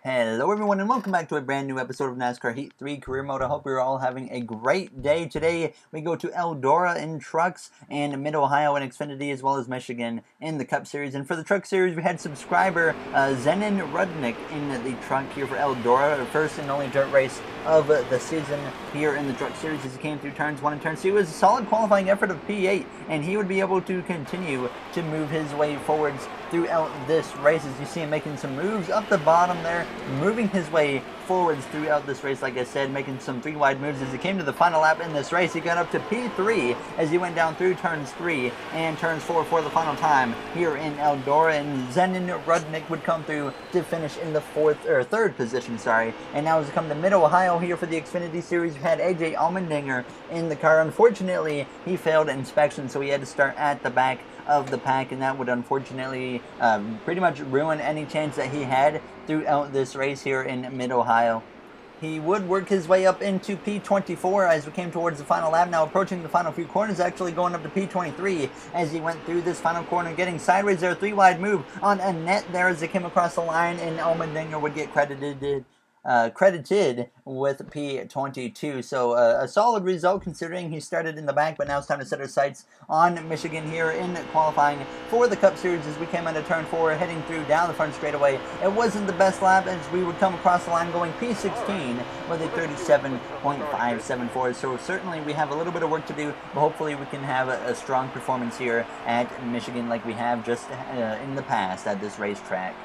Hello everyone and welcome back to a brand new episode of NASCAR Heat 3 Career Mode. I hope you're all having a great day. Today we go to Eldora in trucks and Mid-Ohio in Xfinity as well as Michigan in the Cup Series. And for the Truck Series we had subscriber Zenon Rudnick in the truck here for Eldora. First and only dirt race of the season here in the Truck Series as he came through turns 1 and turns 2. It was a solid qualifying effort of P8 and he would be able to continue to move his way forwards throughout this race as you see him making some moves up the bottom there, moving his way forwards throughout this race, like I said, making some 3 wide moves as he came to the final lap in this race. He got up to P3 as he went down through turns 3 and turns 4 for the final time here in Eldora, and Zenon Rudnick would come through to finish in the third position, and now as we come to Mid-Ohio here for the Xfinity Series, we had AJ Allmendinger in the car. Unfortunately, he failed inspection, so he had to start at the back of the pack, and that would unfortunately pretty much ruin any chance that he had throughout this race here in Mid-Ohio. He would work his way up into P24 as we came towards the final lap. Now approaching the final few corners, actually going up to P23 as he went through this final corner, getting sideways there, 3 wide move on a net there as they came across the line, and Allmendinger would get credited with P22. So a solid result considering he started in the back, but now it's time to set our sights on Michigan here in qualifying for the Cup Series as we came into turn 4, heading through down the front straightaway. It wasn't the best lap as we would come across the line going P16 with a 37.574. So certainly we have a little bit of work to do, but hopefully we can have a strong performance here at Michigan like we have just in the past at this racetrack.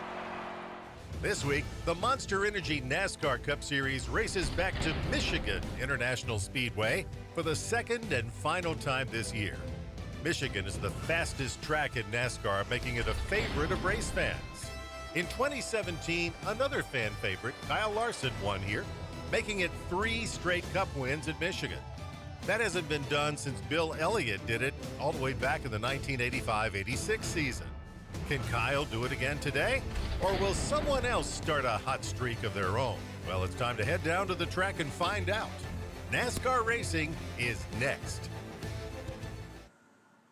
This week, the Monster Energy NASCAR Cup Series races back to Michigan International Speedway for the second and final time this year. Michigan is the fastest track in NASCAR, making it a favorite of race fans. In 2017, another fan favorite, Kyle Larson, won here, making it 3 straight Cup wins at Michigan. That hasn't been done since Bill Elliott did it all the way back in the 1985-86 season. Can Kyle do it again today? Or will someone else start a hot streak of their own? Well, it's time to head down to the track and find out. NASCAR Racing is next.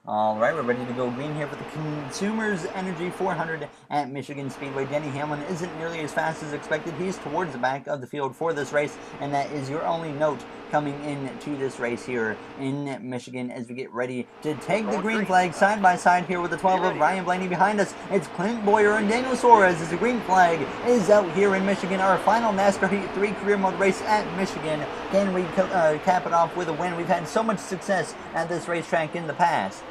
Alright, we're ready to go green here for the Consumers Energy 400 at Michigan Speedway. Denny Hamlin isn't nearly as fast as expected. He's towards the back of the field for this race, and that is your only note coming into this race here in Michigan as we get ready to take the green flag side by side here with the 12 of Ryan Blaney behind us. It's Clint Boyer and Daniel Suarez as the green flag is out here in Michigan. Our final NASCAR Heat 3 Career Mode race at Michigan. Can we cap it off with a win? We've had so much success at this racetrack in the past.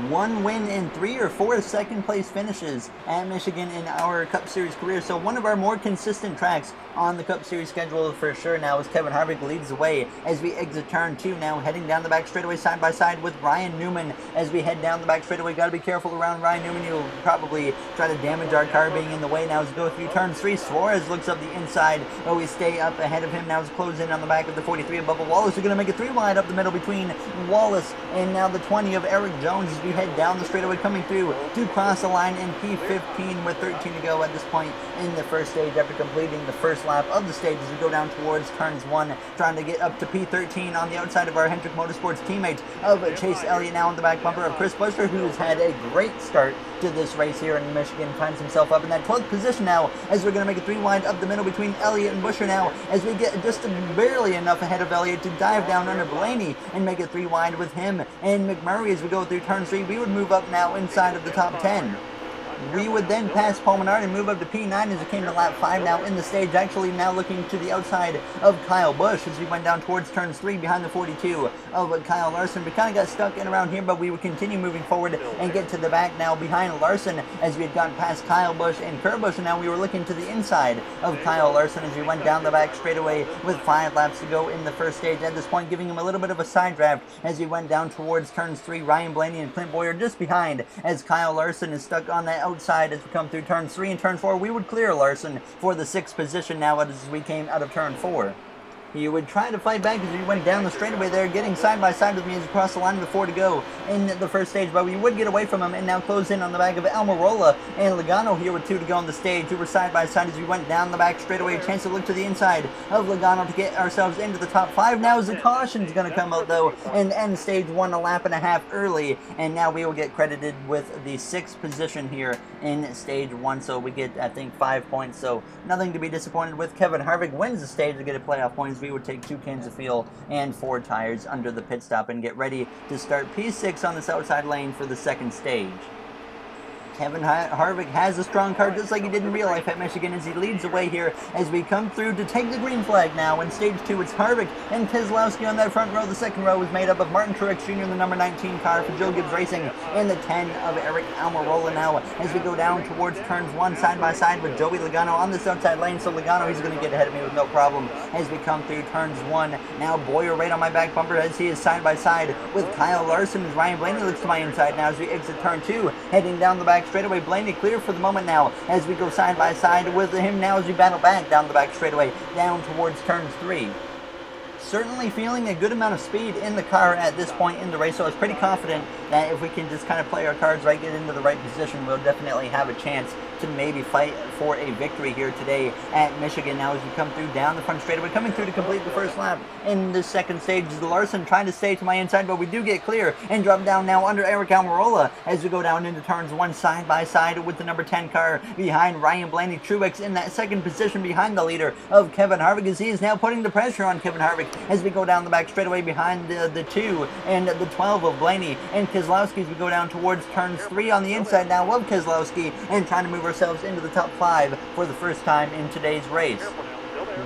1 win and 3 or 4 second place finishes at Michigan in our Cup Series career. So one of our more consistent tracks on the Cup Series schedule for sure now as Kevin Harvick leads the way as we exit turn 2, now heading down the back straightaway side by side with Ryan Newman as we head down the back straightaway. Got to be careful around Ryan Newman. You'll probably try to damage our car being in the way now as we go through turn 3. Suarez looks up the inside, but we stay up ahead of him now as we close in on the back of the 43 of Bubba Wallace. We're going to make a 3 wide up the middle between Wallace and now the 20 of Eric Jones as we head down the straightaway, coming through to cross the line in P15 with 13 to go at this point in the first stage after completing the first lap of the stage as we go down towards turns 1, trying to get up to P13 on the outside of our Hendrick Motorsports teammate of Chase Elliott, now on the back bumper of Chris Buescher, who's had a great start to this race here in Michigan, finds himself up in that 12th position now as we're going to make a 3 wide up the middle between Elliott and Buescher now as we get just barely enough ahead of Elliott to dive down under Blaney and make it 3 wide with him and McMurray as we go through turn 3. We would move up now inside of the top 10. We would then pass Paul Menard and move up to P9 as we came to lap 5 now in the stage, actually now looking to the outside of Kyle Busch as we went down towards turns 3 behind the 42 of Kyle Larson. We kind of got stuck in around here, but we would continue moving forward and get to the back now behind Larson as we had gotten past Kyle Busch and Kurt Busch, and now we were looking to the inside of Kyle Larson as we went down the back straightaway with 5 laps to go in the first stage. At this point, giving him a little bit of a side draft as we went down towards turns 3. Ryan Blaney and Clint Boyer just behind as Kyle Larson is stuck on that outside as we come through turn 3 and turn 4. We would clear Larson for the 6th position now as we came out of turn 4. He would try to fight back as we went down the straightaway there, getting side by side with me as across the line with 4 to go in the first stage, but we would get away from him and now close in on the back of Almirola and Logano here with 2 to go on the stage. We were side by side as we went down the back straightaway. A chance to look to the inside of Logano to get ourselves into the top 5. Now as the caution's going to come out though and end stage 1 a lap and a half early, and now we will get credited with the 6th position here in stage 1, so we get, I think, 5 points, so nothing to be disappointed with. Kevin Harvick wins the stage to get a playoff points. We would take 2 cans of fuel and 4 tires under the pit stop and get ready to start P6 on this outside lane for the 2nd stage. Kevin Harvick has a strong car just like he did in real life at Michigan as he leads the way here as we come through to take the green flag now. In stage 2, it's Harvick and Keselowski on that front row. The second row is made up of Martin Truex Jr. in the number 19 car for Joe Gibbs Racing and the 10 of Eric Almirola now as we go down towards turns 1 side by side with Joey Logano on this outside lane. So Logano, he's going to get ahead of me with no problem as we come through turns 1. Now Boyer right on my back bumper as he is side by side with Kyle Larson as Ryan Blaney looks to my inside now as we exit turn 2, heading down the back straightaway. Blaney clear for the moment now as we go side by side with him now as we battle back down the back straightaway down towards turns 3. Certainly feeling a good amount of speed in the car at this point in the race, so I was pretty confident that if we can just kind of play our cards right, get into the right position, we'll definitely have a chance to maybe fight for a victory here today at Michigan. Now as we come through down the front straightaway, coming through to complete the first lap in the 2nd stage is Larson trying to stay to my inside, but we do get clear and drop down now under Eric Almirola as we go down into turns 1 side by side with the number 10 car behind Ryan Blaney. Truex in that 2nd position behind the leader of Kevin Harvick as he is now putting the pressure on Kevin Harvick as we go down the back straightaway behind the 2 and the 12 of Blaney and Keselowski as we go down towards turns 3 on the inside now of Keselowski and trying to move ourselves into the top 5 for the first time in today's race.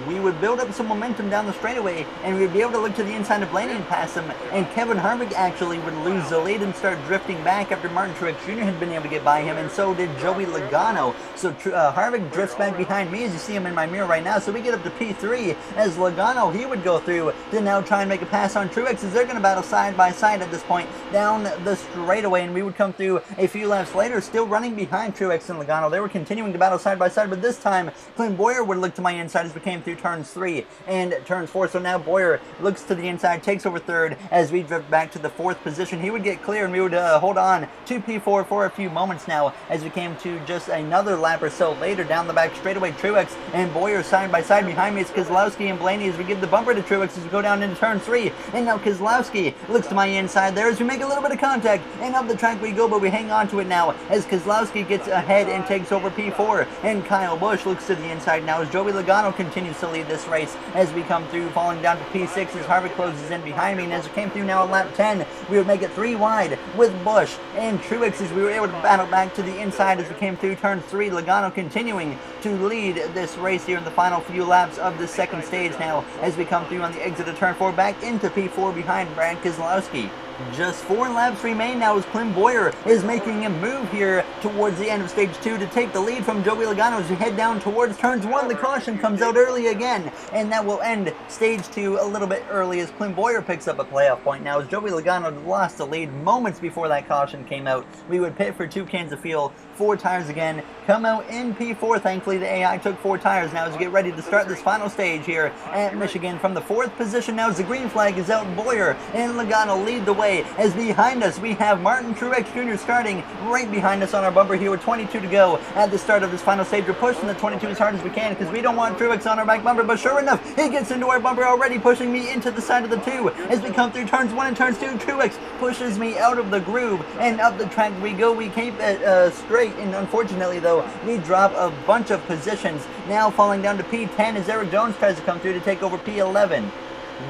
We would build up some momentum down the straightaway and we would be able to look to the inside of Blaney and pass him, and Kevin Harvick actually would lose the lead and start drifting back after Martin Truex Jr. had been able to get by him, and so did Joey Logano. So Harvick drifts back behind me as you see him in my mirror right now, so we get up to P3 as Logano, he would go through to now try and make a pass on Truex as they're going to battle side by side at this point down the straightaway, and we would come through a few laps later still running behind Truex and Logano. They were continuing to battle side by side, but this time Clint Boyer would look to my inside as we came through turns 3 and turns 4. So now Boyer looks to the inside, takes over 3rd as we drift back to the 4th position. He would get clear and we would hold on to P4 for a few moments now as we came to just another lap or so later down the back straightaway. Truex and Boyer side by side. Behind me is Keselowski and Blaney as we give the bumper to Truex as we go down into turn 3. And now Keselowski looks to my inside there as we make a little bit of contact and up the track we go, but we hang on to it now as Keselowski gets ahead and takes over P4, and Kyle Busch looks to the inside now as Joey Logano continues to lead this race as we come through, falling down to P6 as Harvick closes in behind me. And as we came through now on lap 10, we would make it 3 wide with Busch and Truex as we were able to battle back to the inside as we came through turn 3. Logano continuing to lead this race here in the final few laps of the 2nd stage now as we come through on the exit of turn 4 back into P4 behind Brad Keselowski. Just 4 laps remain now as Clint Boyer is making a move here towards the end of stage 2 to take the lead from Joey Logano as we head down towards turns 1. The caution comes out early again, and that will end stage 2 a little bit early as Clint Boyer picks up a playoff point now as Joey Logano lost the lead moments before that caution came out. We would pit for 2 cans of fuel, 4 tires again, come out in P4. Thankfully the AI took 4 tires now as we get ready to start this final stage here at Michigan. From the 4th position now as the green flag is out, Boyer and Logano lead the way as behind us we have Martin Truex Jr. starting right behind us on our bumper here with 22 to go at the start of this final stage. We're pushing the 22 as hard as we can because we don't want Truex on our back bumper, but sure enough he gets into our bumper already, pushing me into the side of the 2 as we come through turns 1 and turns 2. Truex pushes me out of the groove and up the track we go. We keep it straight, and unfortunately though we drop a bunch of positions, now falling down to P10 as Eric Jones tries to come through to take over P11.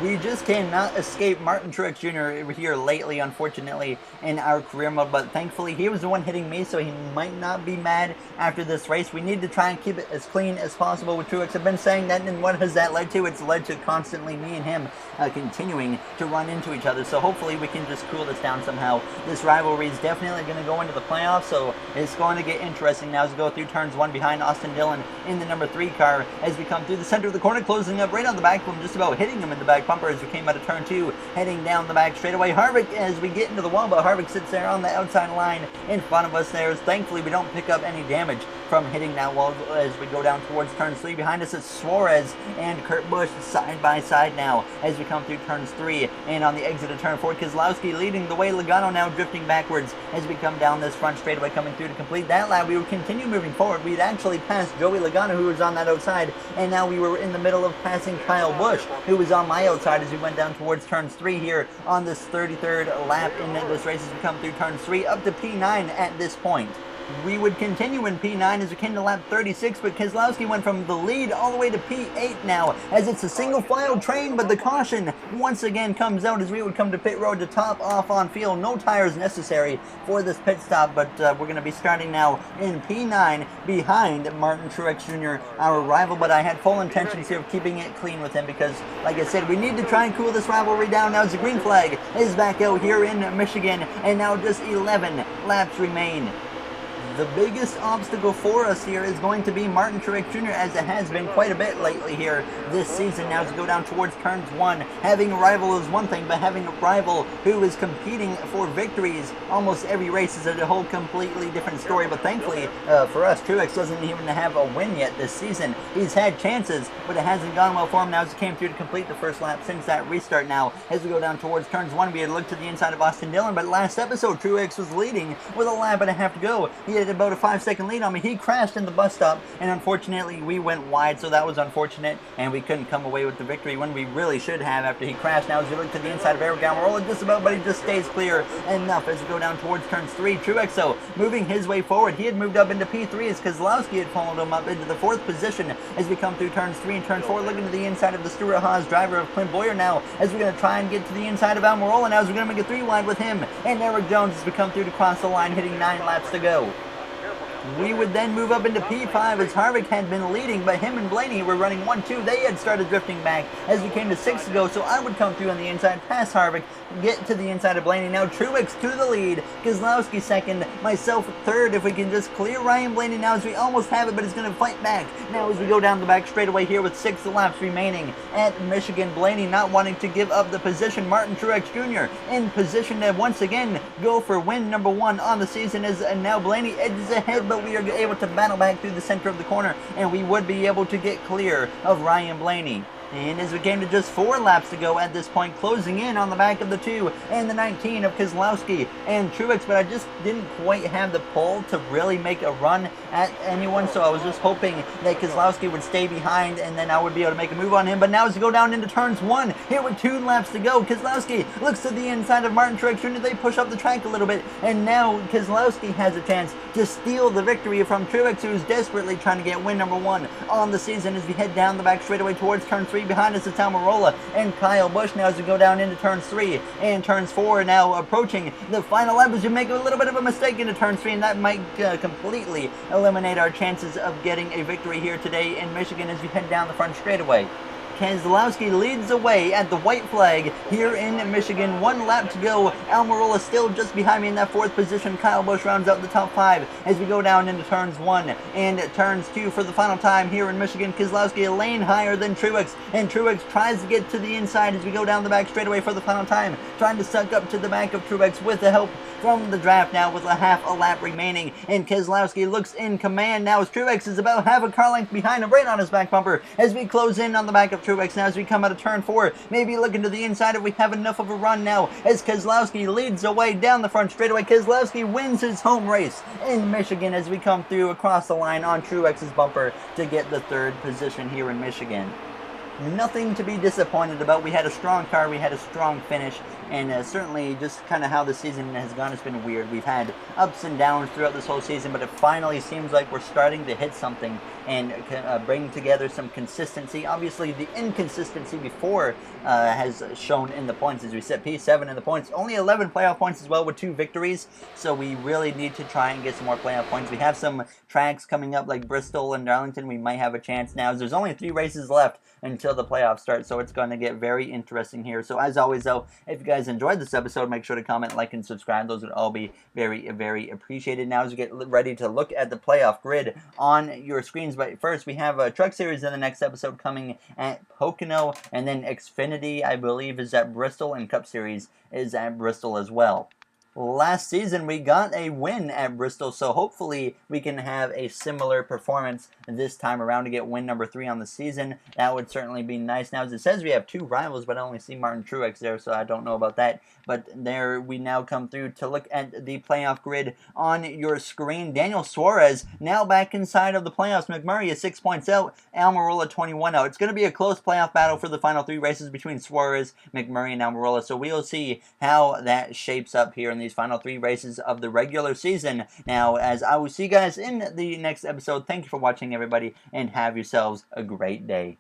We just cannot escape Martin Truex Jr. here lately, unfortunately, in our career mode, but thankfully he was the one hitting me, so he might not be mad after this race. We need to try and keep it as clean as possible with Truex. I've been saying that, and what has that led to? It's led to constantly me and him continuing to run into each other, so hopefully we can just cool this down somehow. This rivalry is definitely going to go into the playoffs, so it's going to get interesting now as we go through turns 1 behind Austin Dillon in the number 3 car as we come through the center of the corner, closing up right on the back of him, just about hitting him in the back bumper as we came out of turn 2, heading down the back straightaway. Harvick as we get into the wall, but Harvick sits there on the outside line in front of us there. Thankfully we don't pick up any damage from hitting that wall as we go down towards turn 3. Behind us is Suarez and Kurt Busch side by side now as we come through turns 3 and on the exit of turn 4. Keselowski leading the way, Logano now drifting backwards as we come down this front straightaway coming through to complete that lap. We would continue moving forward. We'd actually passed Joey Logano, who was on that outside, and now we were in the middle of passing Kyle Busch, who was on my outside as we went down towards turns 3 here on this 33rd lap in this race as we come through turns 3 up to P9 at this point. We would continue in P9 as we came to lap 36, but Keselowski went from the lead all the way to P8 now, as it's a single file train, but the caution once again comes out as we would come to pit road to top off on field. No tires necessary for this pit stop, but we're going to be starting now in P9 behind Martin Truex Jr., our rival, but I had full intentions here of keeping it clean with him because, like I said, we need to try and cool this rivalry down now as the green flag is back out here in Michigan, and now just 11 laps remain. The biggest obstacle for us here is going to be Martin Truex Jr., as it has been quite a bit lately here this season. Now as we go down towards turns 1, having a rival is one thing, but having a rival who is competing for victories almost every race is a whole completely different story. But thankfully for us, Truex doesn't even have a win yet this season. He's had chances, but it hasn't gone well for him now as he came through to complete the first lap since that restart. Now as we go down towards turns 1, we had looked to the inside of Austin Dillon, but last episode Truex was leading with a lap and a half to go. He had about a 5-second lead on me. He crashed in the bus stop, and unfortunately we went wide, so that was unfortunate, and we couldn't come away with the victory when we really should have after he crashed. Now as we look to the inside of Eric Almirola, just about, but he just stays clear enough as we go down towards turns 3. Truex, though, moving his way forward. He had moved up into P3 as Keselowski had followed him up into the 4th position as we come through turns 3 and turn 4, looking to the inside of the Stuart Haas driver of Clint Bowyer now as we're going to try and get to the inside of Almirola now as we're going to make a 3 wide with him and Eric Jones as we come through to cross the line, hitting 9 laps to go. We would then move up into P5 as Harvick had been leading, but him and Blaney were running 1-2. They had started drifting back as we came to 6 to go, so I would come through on the inside, pass Harvick, get to the inside of Blaney. Now Truex to the lead, Keselowski second, myself third. If we can just clear Ryan Blaney now as we almost have it, but he's going to fight back. Now as we go down the back straightaway here with 6 laps remaining at Michigan, Blaney not wanting to give up the position. Martin Truex Jr. in position to once again go for win number 1 on the season as now Blaney edges ahead, but we are able to battle back through the center of the corner, and we would be able to get clear of Ryan Blaney. And as we came to just 4 laps to go at this point, closing in on the back of the 2 and the 19 of Keselowski and Truex, but I just didn't quite have the pull to really make a run at anyone, so I was just hoping that Keselowski would stay behind and then I would be able to make a move on him. But now as we go down into turns 1, here with 2 laps to go, Keselowski looks to the inside of Martin Truex Jr. They push up the track a little bit, and now Keselowski has a chance to steal the victory from Truex, who's desperately trying to get win number 1 on the season as we head down the back straightaway towards turn 3. Behind us is Almirola and Kyle Busch now as we go down into turns 3 and turns 4, now approaching the final lap as we make a little bit of a mistake into turns 3, and that might completely eliminate our chances of getting a victory here today in Michigan as we head down the front straightaway. Keselowski leads the way at the white flag here in Michigan. 1 lap to go. Almirola still just behind me in that 4th position. Kyle Busch rounds out the top 5 as we go down into turns 1 and turns 2 for the final time here in Michigan. Keselowski a lane higher than Truex, and Truex tries to get to the inside as we go down the back straightaway for the final time, trying to suck up to the back of Truex with the help from the draft now with a half a lap remaining, and Keselowski looks in command now as Truex is about half a car length behind him, right on his back bumper as we close in on the back of Truex now as we come out of turn 4, maybe looking to the inside if we have enough of a run now as Keselowski leads the way down the front straightaway. Keselowski wins his home race in Michigan as we come through across the line on Truex's bumper to get the 3rd position here in Michigan. Nothing to be disappointed about. We had a strong car, we had a strong finish, and certainly just kind of how the season has gone, it's been weird. We've had ups and downs throughout this whole season, but it finally seems like we're starting to hit something and bring together some consistency. Obviously, the inconsistency before has shown in the points as we sit P7 in the points. Only 11 playoff points as well with 2 victories, so we really need to try and get some more playoff points. We have some tracks coming up like Bristol and Darlington. We might have a chance now as there's only 3 races left until the playoffs start, so it's going to get very interesting here. So as always though, if you guys enjoyed this episode, make sure to comment, like, and subscribe. Those would all be very, very appreciated. Now as we get ready to look at the playoff grid on your screens, but first we have a Truck Series in the next episode coming at Pocono, and then Xfinity I believe is at Bristol, and Cup Series is at Bristol as well. last season we got a win at Bristol, so hopefully we can have a similar performance this time around to get win number 3 on the season. That would certainly be nice. Now, as it says, we have 2 rivals, but I only see Martin Truex there, so I don't know about that. But there we now come through to look at the playoff grid on your screen. Daniel Suarez now back inside of the playoffs. McMurray is 6 points out. Almirola 21 out. It's going to be a close playoff battle for the final 3 races between Suarez, McMurray, and Almirola. So we'll see how that shapes up here in these final 3 races of the regular season. Now, as I will see you guys in the next episode, thank you for watching, everybody, and have yourselves a great day.